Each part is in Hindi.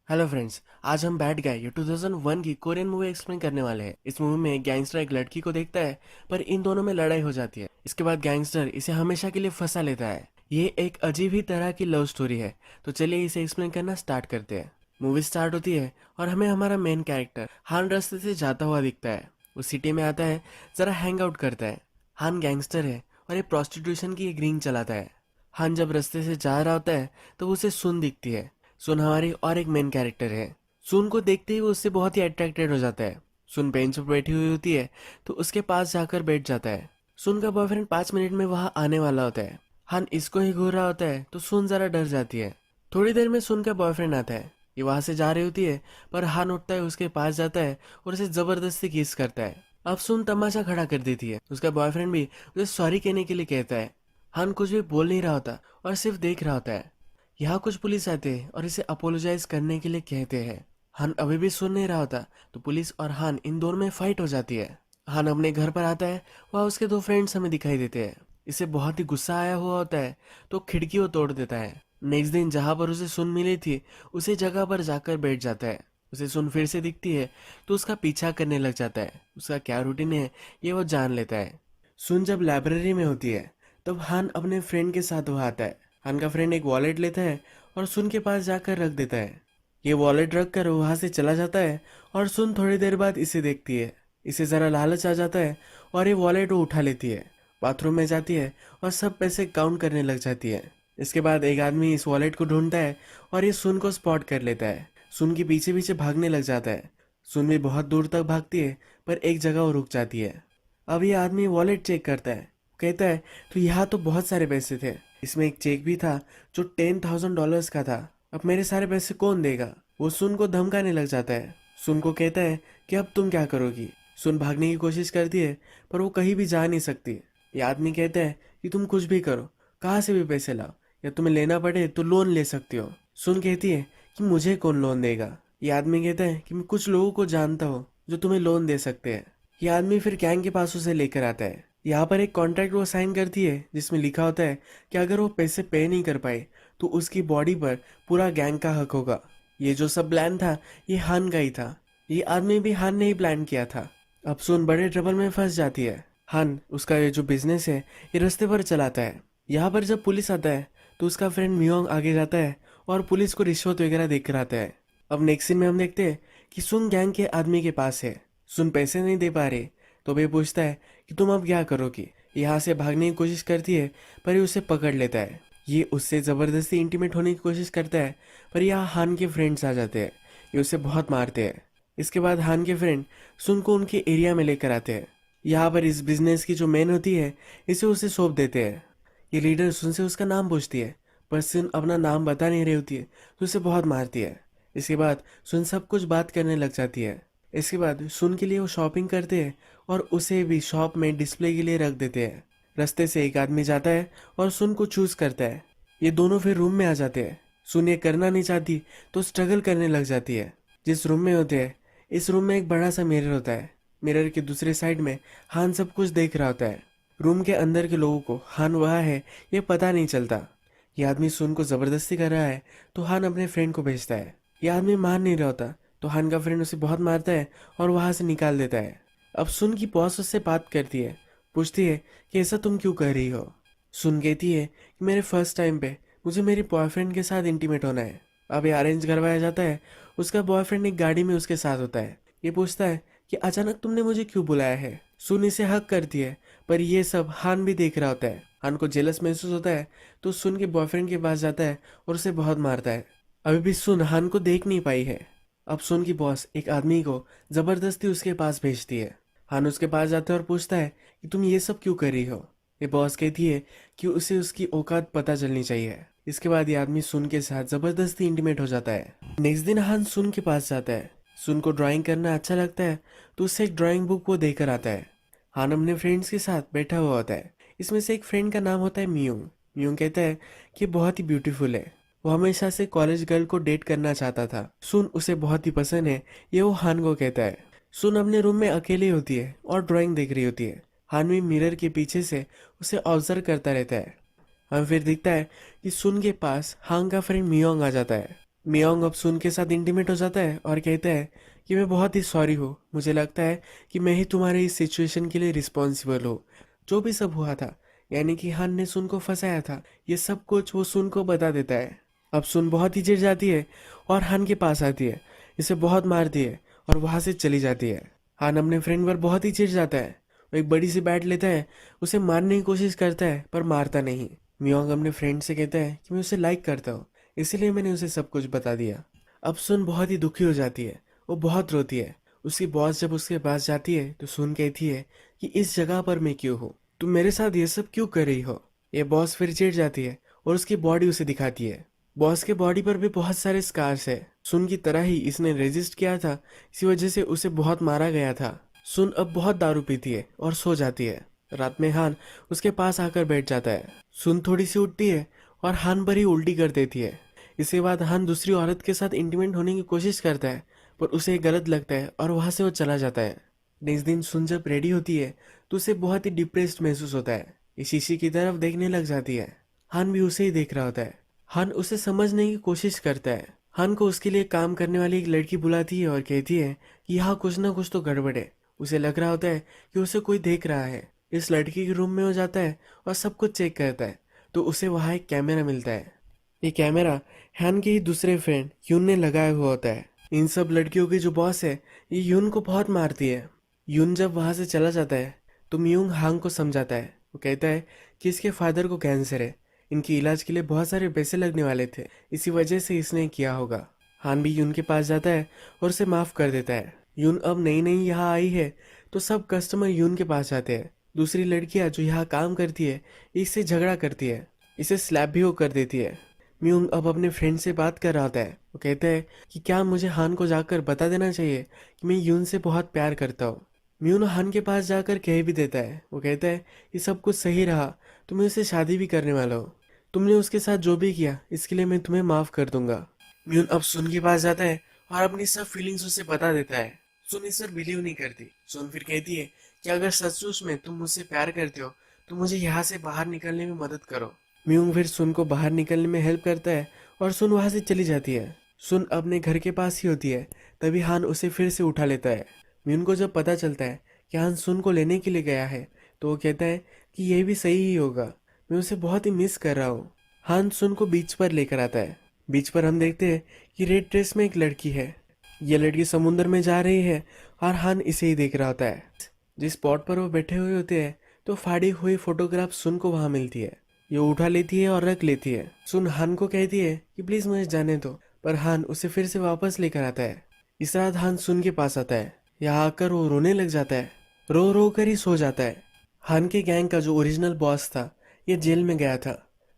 हेलो फ्रेंड्स, आज हम बैड गाय ये 2001 की कोरियन मूवी एक्सप्लेन करने वाले हैं। इस मूवी में एक गैंगस्टर एक लड़की को देखता है, पर इन दोनों में लड़ाई हो जाती है। इसके बाद गैंगस्टर इसे हमेशा के लिए फंसा लेता है। ये एक अजीब ही तरह की लव स्टोरी है। तो चलिए इसे एक्सप्लेन करना स्टार्ट करते हैं। मूवी स्टार्ट होती है और हमें हमारा मेन कैरेक्टर हान रास्ते से जाता हुआ दिखता है। वो सिटी में आता है, जरा हैंग आउट करता है। हान गैंगस्टर है और ये प्रोस्टिट्यूशन की एक रिंग चलाता है। हान जब रास्ते से जा रहा होता है तो उसे सुन दिखती है। सुन हमारी और एक मेन कैरेक्टर है। सुन को देखते ही वो उससे बहुत ही अट्रैक्टेड हो जाता है। सुन बेंच पर बैठी हुई होती है तो उसके पास जाकर बैठ जाता है। सुन का बॉयफ्रेंड 5 मिनट में वहां आने वाला होता है। हान इसको ही घूर रहा होता है तो सुन जरा डर जाती है। थोड़ी देर में सुन का बॉयफ्रेंड आता है। ये वहां से जा रही होती है, पर हान उठता है, उसके पास जाता है और उसे जबरदस्ती किस करता है। अब सुन तमाशा खड़ा कर देती है। उसका बॉयफ्रेंड भी उसे सॉरी कहने के लिए कहता है। हान कुछ भी बोल नहीं रहा होता और सिर्फ देख रहा होता है। यहाँ कुछ पुलिस आते हैं और इसे अपोलोजाइज करने के लिए कहते हैं। हान अभी भी सुन नहीं रहा होता तो पुलिस और हान इन दोनों में फाइट हो जाती है। हान अपने घर पर आता है। वहाँ उसके दो फ्रेंड्स हमें दिखाई देते हैं। इसे बहुत ही गुस्सा आया हुआ होता है तो खिड़की को तोड़ देता है। नेक्स्ट दिन जहाँ पर उसे सुन मिली थी उसी जगह पर जाकर बैठ जाता है। उसे सुन फिर से दिखती है तो उसका पीछा करने लग जाता है। उसका क्या रूटीन है ये वो जान लेता है। सुन जब लाइब्रेरी में होती है तब हान अपने फ्रेंड के साथ वहाँ आता है। हान का फ्रेंड एक वॉलेट लेता है और सुन के पास जाकर रख देता है। ये वॉलेट रख कर वहां से चला जाता है और सुन थोड़ी देर बाद इसे देखती है। इसे जरा लालच आ जाता है और ये वॉलेट वो उठा लेती है। बाथरूम में जाती है और सब पैसे काउंट करने लग जाती है। इसके बाद एक आदमी इस वॉलेट को ढूंढता है और ये सुन को स्पॉट कर लेता है। सुन के पीछे पीछे भागने लग जाता है। सुन भी बहुत दूर तक भागती है, पर एक जगह वो रुक जाती है। अब ये आदमी वॉलेट चेक करता है। कहता है तो यहाँ तो बहुत सारे पैसे थे। इसमें एक चेक भी था जो $10,000 का था। अब मेरे सारे पैसे कौन देगा? वो सुन को धमकाने लग जाता है। सुन को कहता है कि अब तुम क्या करोगी? सुन भागने की कोशिश करती है, पर वो कहीं भी जा नहीं सकती। ये आदमी कहता है कि तुम कुछ भी करो, कहाँ से भी पैसे लाओ, या तुम्हें लेना पड़े तो लोन ले सकती हो। सुन कहती है कि मुझे कौन लोन देगा? ये आदमी कहता है कि मैं कुछ लोगों को जानता हूँ जो तुम्हें लोन दे सकते हैं। ये आदमी फिर गैंग के पास उसे लेकर आता है। यहाँ पर एक कॉन्ट्रैक्ट वो साइन करती है जिसमें लिखा होता है कि अगर वो पैसे पे नहीं कर पाए तो उसकी बॉडी पर पूरा गैंग का हक होगा। ये जो सब प्लान था ये हान का ही था। ये आदमी भी हान ने ही प्लान किया था। अब सुन बड़े ट्रबल में फंस जाती है। हान उसका ये जो बिजनेस है ये रास्ते पर चलाता है। यहाँ पर जब पुलिस आता है तो उसका फ्रेंड मियोंग आगे जाता है और पुलिस को रिश्वत वगैरह देकर आता है। अब नेक्स्ट सीन में हम देखते हैं कि सुन गैंग के आदमी के पास है। सुन पैसे नहीं दे पा रहे तो वे पूछता है कि तुम अब क्या करोगी? यहाँ से भागने की कोशिश करती है, पर ये उसे पकड़ लेता है। ये उससे जबरदस्ती इंटीमेट होने की कोशिश करता है, पर यहाँ हान के फ्रेंड्स आ जाते हैं। ये उसे बहुत मारते हैं। इसके बाद हान के फ्रेंड सुन को उनके एरिया में लेकर आते हैं। यहाँ पर इस बिजनेस की जो मेन होती है इसे उसे सौंप देते हैं। ये लीडर सुन से उसका नाम पूछती है, पर सुन अपना नाम बता नहीं रही होती है तो उसे बहुत मारती है। इसके बाद सुन सब कुछ बात करने लग जाती है। इसके बाद सुन के लिए वो शॉपिंग करते हैं और उसे भी शॉप में डिस्प्ले के लिए रख देते हैं। रास्ते से एक आदमी जाता है और सुन को चूज करता है। ये दोनों फिर रूम में आ जाते हैं। सुन ये करना नहीं चाहती तो स्ट्रगल करने लग जाती है। जिस रूम में होते हैं इस रूम में एक बड़ा सा मिरर होता है। मिरर के दूसरे साइड में हान सब कुछ देख रहा होता है। रूम के अंदर के लोगों को हान वह है ये पता नहीं चलता। ये आदमी सुन को जबरदस्ती कर रहा है तो हान अपने फ्रेंड को भेजता है। ये आदमी मान नहीं रहा होता तो हान का फ्रेंड उसे बहुत मारता है और वहां से निकाल देता है। अब सुन की बॉस उससे बात करती है, पूछती है कि ऐसा तुम क्यों कर रही हो? सुन कहती है कि मेरे फर्स्ट टाइम पे मुझे मेरे बॉयफ्रेंड के साथ इंटीमेट होना है। अब ये अरेंज करवाया जाता है। उसका बॉयफ्रेंड एक गाड़ी में उसके साथ होता है। ये पूछता है कि अचानक तुमने मुझे क्यों बुलाया है? सुन इसे हक करती है, पर ये सब हान भी देख रहा होता है। हान को जेलस महसूस होता है तो सुन के बॉयफ्रेंड के पास जाता है और उसे बहुत मारता है। अभी भी सुन हान को देख नहीं पाई है। अब सुन की बॉस एक आदमी को जबरदस्ती उसके पास भेजती है। हान उसके पास जाता है और पूछता है कि तुम ये सब क्यों कर रही हो? ये बॉस कहती है कि उसे उसकी औकात पता चलनी चाहिए। इसके बाद ये आदमी सुन के साथ जबरदस्ती इंटीमेट हो जाता है। नेक्स्ट दिन हान सुन के पास जाता है। सुन को ड्राइंग करना अच्छा लगता है तो उससे एक ड्राइंग बुक वो देकर आता है। हान अपने फ्रेंड्स के साथ बैठा हुआ होता है। इसमें से एक फ्रेंड का नाम होता है मियोंग। मियोंग कहता है कि बहुत ही ब्यूटीफुल है। वो हमेशा से कॉलेज गर्ल को डेट करना चाहता था। सुन उसे बहुत ही पसंद है, ये वो हान को कहता है। सुन अपने रूम में अकेली होती है और ड्राइंग देख रही होती है। हान भी मिरर के पीछे से उसे ऑब्जर्व करता रहता है। हम फिर दिखता है कि सुन के पास हांग का फ्रेंड मियोंग आ जाता है। मियोंग अब सुन के साथ इंटीमेट हो जाता है और कहता है कि मैं बहुत ही सॉरी हूँ, मुझे लगता है कि मैं ही तुम्हारे इस सिचुएशन के लिए रिस्पॉन्सिबल हूँ। जो भी सब हुआ था, यानी कि हान ने सुन को फंसाया था, ये सब कुछ वो सुन को बता देता है। अब सुन बहुत ही चिढ़ जाती है और हान के पास आती है, इसे बहुत मारती है और वहां से चली जाती है। हान अपने फ्रेंड पर बहुत ही चिढ़ जाता है। वो एक बड़ी सी बैट लेता है, उसे मारने की कोशिश करता है पर मारता नहीं। मियोंग अपने फ्रेंड से कहता है कि मैं उसे लाइक करता हूँ, इसीलिए मैंने उसे सब कुछ बता दिया। अब सुन बहुत ही दुखी हो जाती है, वो बहुत रोती है। उसकी बॉस जब उसके पास जाती है तो सुन कहती है कि इस जगह पर मैं क्यों हूँ, तुम मेरे साथ ये सब क्यों कर रही हो। ये बॉस फिर चिढ़ जाती है और उसकी बॉडी उसे दिखाती है। बॉस के बॉडी पर भी बहुत सारे स्कार्स है। सुन की तरह ही इसने रेजिस्ट किया था, इसी वजह से उसे बहुत मारा गया था। सुन अब बहुत दारू पीती है और सो जाती है। रात में हान उसके पास आकर बैठ जाता है। सुन थोड़ी सी उठती है और हान पर ही उल्टी कर देती है। इसके बाद हान दूसरी औरत के साथ इंटीमेट होने की कोशिश करता है, पर उसे गलत लगता है और वहां से वो चला जाता है। नेक्स्ट दिन सुन जब रेडी होती है तो उसे बहुत ही डिप्रेस्ड महसूस होता है। ये शीशी की तरफ देखने लग जाती है। हान भी उसे ही देख रहा होता है। हान उसे समझने की कोशिश करता है। हान को उसके लिए काम करने वाली एक लड़की बुलाती है और कहती है कि यहाँ कुछ ना कुछ तो गड़बड़ है। उसे लग रहा होता है कि उसे कोई देख रहा है। इस लड़की के रूम में वो जाता है और सब कुछ चेक करता है तो उसे वहाँ एक कैमरा मिलता है। ये कैमरा हान के ही दूसरे फ्रेंड यून ने लगाया हुआ होता है। इन सब लड़कियों की जो बॉस है ये यून को बहुत मारती है। यून जब वहां से चला जाता है तो मियोंग हांग को समझाता है। वो कहता है कि इसके फादर को कैंसर है, इनके इलाज के लिए बहुत सारे पैसे लगने वाले थे, इसी वजह से इसने किया होगा। हान भी यून के पास जाता है और उसे माफ कर देता है। यून अब नई नई यहाँ आई है तो सब कस्टमर यून के पास जाते हैं। दूसरी लड़कियां जो यहाँ काम करती है इससे झगड़ा करती है, इसे स्लैप भी वो कर देती है। म्यूंग अब अपने फ्रेंड से बात कर रहा होता है। वो कहता है कि क्या मुझे हान को जाकर बता देना चाहिए कि मैं यून से बहुत प्यार करता हूँ। म्यून हान के पास जाकर कह भी देता है। वो कहता है कि सब कुछ सही रहा तो मैं उससे शादी भी करने वाला हूँ, तुमने उसके साथ जो भी किया इसके लिए मैं तुम्हें माफ कर दूंगा। म्यून अब सुन के पास जाता है और अपनी सब फीलिंग्स उसे बता देता है। सुन इस पर बिलीव नहीं करती। सुन फिर कहती है कि अगर सचमुच में तुम मुझसे प्यार करते हो तो मुझे यहाँ से बाहर निकलने में मदद करो। म्यूंग फिर सुन को बाहर निकलने में हेल्प करता है और सुन वहां से चली जाती है। सुन अपने घर के पास ही होती है, तभी हान उसे फिर से उठा लेता है। म्यून को जब पता चलता है कि हान सुन को लेने के लिए गया है तो वो कहता है कि यह भी सही ही होगा, मैं उसे बहुत ही मिस कर रहा हूँ। हान सुन को बीच पर लेकर आता है। बीच पर हम देखते हैं कि रेड ड्रेस में एक लड़की है। यह लड़की समुद्र में जा रही है और हान इसे ही देख रहा होता है। जिस स्पॉट पर वो बैठे हुए होते हैं तो फाड़ी हुई फोटोग्राफ सुन को वहां मिलती है। ये उठा लेती है और रख लेती है। सुन हान को कहती है कि प्लीज मुझे जाने दो, पर हान उसे फिर से वापस लेकर आता है। इस रात हान सुन के पास आता है। यहाँ आकर वो रोने लग जाता है, रो रो कर ही सो जाता है। हान के गैंग का जो ओरिजिनल बॉस था ये जेल में गया था,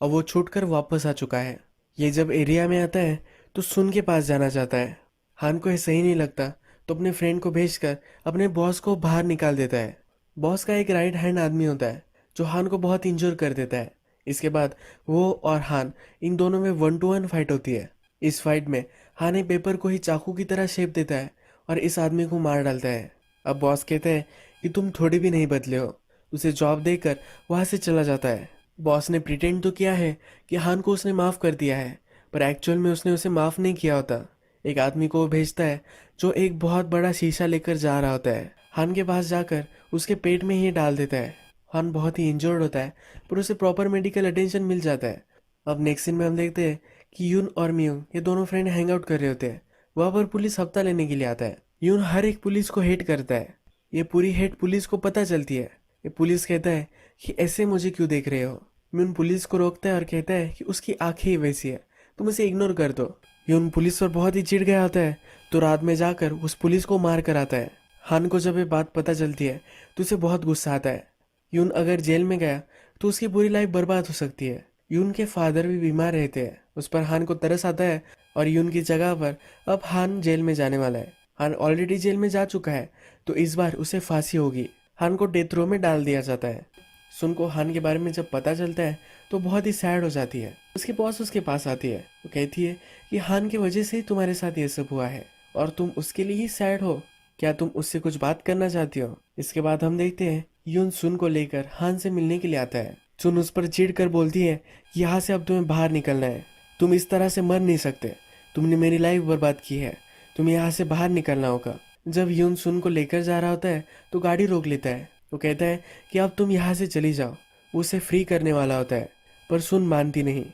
अब वो छूटकर वापस आ चुका है। ये जब एरिया में आता है तो सुन के पास जाना चाहता है। हान को ये सही नहीं लगता तो अपने फ्रेंड को भेजकर अपने बॉस को बाहर निकाल देता है। बॉस का एक राइट हैंड आदमी होता है जो हान को बहुत इंजोर कर देता है। इसके बाद वो और हान इन दोनों में 1-to-1 फाइट होती है। इस फाइट में हान एक पेपर को ही चाकू की तरह शेप देता है और इस आदमी को मार डालता है। अब बॉस कहते हैं कि तुम थोड़ी भी नहीं बदले हो, उसे जॉब देकर वहां से चला जाता है। बॉस ने प्रिटेंड तो किया है कि हान को उसने माफ कर दिया है, पर एक्चुअल में उसने उसे माफ नहीं किया होता। एक आदमी को वो भेजता है जो एक बहुत बड़ा शीशा लेकर जा रहा होता है। हान के पास जाकर उसके पेट में ही डाल देता है। हान बहुत ही इंजर्ड होता है पर उसे प्रॉपर मेडिकल अटेंशन मिल जाता है। अब नेक्स्ट सीन में हम देखते हैं कि यून और मियोंग ये दोनों फ्रेंड हैंग आउट कर रहे होते हैं। वहां पर पुलिस हफ्ता लेने के लिए आता है। यून हर एक पुलिस को हेट करता है। ये पूरी हेट पुलिस को पता चलती है। ये पुलिस कहता है कि ऐसे मुझे क्यों देख रहे हो। म्यून पुलिस को रोकता है और कहता है कि उसकी आंखें ही वैसी है, तुम इसे इग्नोर कर दो। यून पुलिस पर बहुत ही चिढ़ गया होता है तो रात में जाकर उस पुलिस को मार कर आता है। हान को जब ये बात पता चलती है तो उसे बहुत गुस्सा आता है। यून अगर जेल में गया तो उसकी पूरी लाइफ बर्बाद हो सकती है। यून के फादर भी बीमार रहते हैं। उस पर हान को तरस आता है और यून की जगह पर अब हान जेल में जाने वाला है। हान ऑलरेडी जेल में जा चुका है तो इस बार उसे फांसी होगी। हान को डेथ रो में डाल दिया जाता है। सुन को हान के बारे में जब पता चलता है तो बहुत ही सैड हो जाती है। उसके बॉस उसके पास आती है। वो कहती है कि हान की वजह से ही तुम्हारे साथ ये सब हुआ है और तुम उसके लिए ही सैड हो, क्या तुम उससे कुछ बात करना चाहती हो। इसके बाद हम देखते हैं यून सुन को लेकर हान से मिलने के लिए आता है। सुन उस पर चिढ़ कर बोलती है कि यहाँ से अब तुम्हें बाहर निकलना है, तुम इस तरह से मर नहीं सकते, तुमने मेरी लाइफ बर्बाद की है, तुम्हें यहाँ से बाहर निकलना होगा। जब यून सुन को लेकर जा रहा होता है तो गाड़ी रोक लेता है। वो कहता है कि अब तुम यहाँ से चली जाओ। वो उसे फ्री करने वाला होता है, पर सुन मानती नहीं।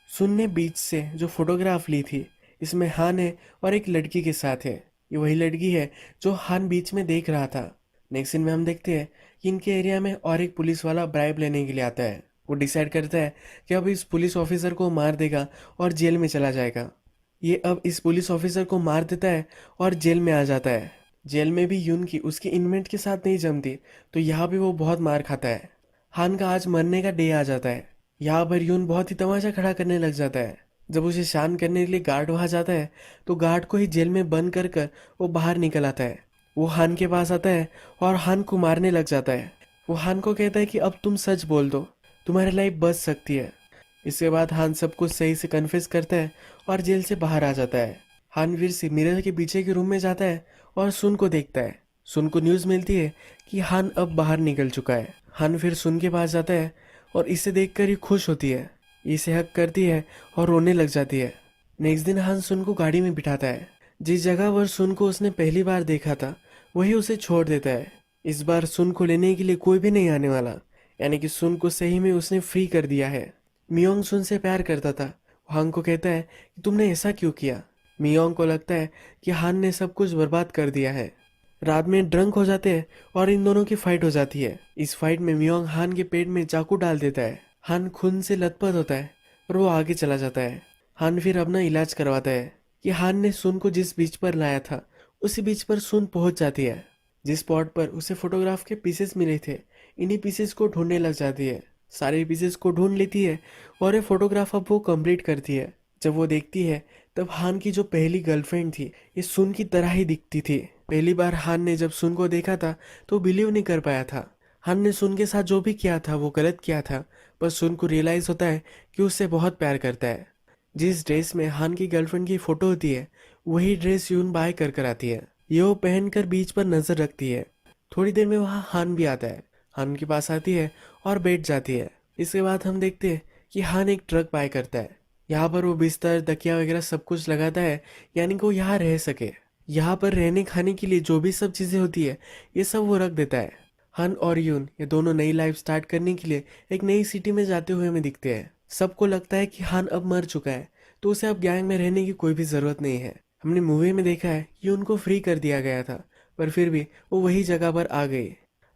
सुन ने बीच से जो फोटोग्राफ ली थी, इसमें हान है और एक लड़की के साथ है। ये वही लड़की है जो हान बीच में देख रहा था। नेक्स्ट सीन में हम देखते हैं कि इनके एरिया में और एक पुलिस वाला ब्राइब लेने के लिए आता है। वो डिसाइड करता है कि अब इस पुलिस ऑफिसर को मार देगा और जेल में चला जाएगा। ये अब इस पुलिस ऑफिसर को मार देता है और जेल में आ जाता है। जेल में भी यून की उसके इनमेट के साथ नहीं जमती, तो यहाँ भी वो बहुत मार खाता है। हान का आज मरने का डे आ जाता है। यहाँ पर यून बहुत ही तमाशा खड़ा करने लग जाता है। जब उसे शांत करने के लिए गार्ड वहां जाता है तो गार्ड को ही जेल में बंद कर कर वो बाहर निकल आता है। वो हान के पास आता है और हान को मारने लग जाता है। वो हान को कहता है कि अब तुम सच बोल दो, तुम्हारी लाइफ बच सकती है। इसके बाद हान सब कुछ सही से कन्फेस करता है और जेल से बाहर आ जाता है। हान फिर से मिरर के पीछे के रूम में जाता है और सुन को देखता है। सुन को न्यूज़ मिलती है कि हान अब बाहर निकल चुका है। हान फिर सुन के पास जाता है और इसे देखकर ही खुश होती है। इसे हक करती है और रोने लग जाती है। नेक्स्ट दिन हान सुन को गाड़ी में बिठाता है। जिस जगह पर सुन को उसने पहली बार देखा था वही उसे छोड़ देता है। इस बार सुन को लेने के लिए कोई भी नहीं आने वाला, यानी कि सुन को सही में उसने फ्री कर दिया है। मियोंग सुन से प्यार करता था। हान को कहता है कि तुमने ऐसा क्यों किया। मियोंग को लगता है कि हान ने सब कुछ बर्बाद कर दिया है। रात में ड्रंक हो जाते हैं और इन दोनों की फाइट हो जाती है। इस फाइट में मियोंग हान के पेट में चाकू डाल देता है। हान खून से लथपथ होता है और वो आगे चला जाता है। हान फिर अपना इलाज करवाता है कि हान ने सुन को जिस बीच पर लाया था उसी बीच पर सुन पहुंच जाती है। जिस स्पॉट पर उसे फोटोग्राफ के पीसेस मिले थे, इन्हीं पीसेस को ढूंढने लग जाती है। सारे पीसेस को ढूंढ लेती है और ये फोटोग्राफ अब वो कंप्लीट करती है। जब वो देखती है तब हान की जो पहली गर्लफ्रेंड थी ये सुन की तरह ही दिखती थी। पहली बार हान ने जब सुन को देखा था तो बिलीव नहीं कर पाया था। हान ने सुन के साथ जो भी किया था वो गलत किया था, पर सुन को रियलाइज होता है कि उससे बहुत प्यार करता है। जिस ड्रेस में हान की गर्लफ्रेंड की फोटो होती है वही ड्रेस यून बाय कर कर आती है। ये वो पहनकर बीच पर नजर रखती है। थोड़ी देर में वहाँ हान भी आता है। हान के पास आती है और बैठ जाती है। इसके बाद हम देखते हैं कि हान एक ट्रक बाय करता है। यहाँ पर वो बिस्तर तकिया वगैरह सब कुछ लगाता है, यानी कि वो यहाँ रह सके। यहाँ पर रहने खाने के लिए जो भी सब चीजें होती है ये सब वो रख देता है। हान और यून ये दोनों नई लाइफ स्टार्ट करने के लिए एक नई सिटी में जाते हुए हमें दिखते हैं। सबको लगता है कि हान अब मर चुका है, तो उसे अब गैंग में रहने की कोई भी जरूरत नहीं है। हमने मूवी में देखा है कि उनको फ्री कर दिया गया था, पर फिर भी वो वही जगह पर आ गई।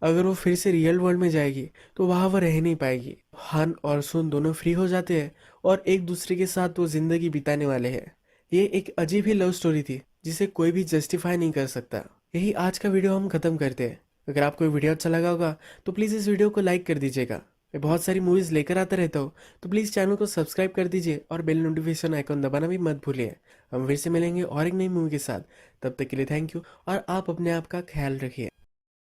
अगर वो फिर से रियल वर्ल्ड में जाएगी तो वहां वो रह नहीं पाएगी। हान और सुन दोनों फ्री हो जाते हैं और एक दूसरे के साथ वो जिंदगी बिताने वाले हैं। ये एक अजीब ही लव स्टोरी थी जिसे कोई भी जस्टिफाई नहीं कर सकता। यही आज का वीडियो हम खत्म करते हैं। अगर आपको ये वीडियो अच्छा लगा होगा तो प्लीज़ इस वीडियो को लाइक कर दीजिएगा। मैं बहुत सारी मूवीज़ लेकर आता रहता हूँ, तो प्लीज़ चैनल को सब्सक्राइब कर दीजिए और बेल नोटिफिकेशन आइकॉन दबाना भी मत भूलिए। हम फिर से मिलेंगे और एक नई मूवी के साथ। तब तक के लिए थैंक यू और आप अपने आप का ख्याल रखिए।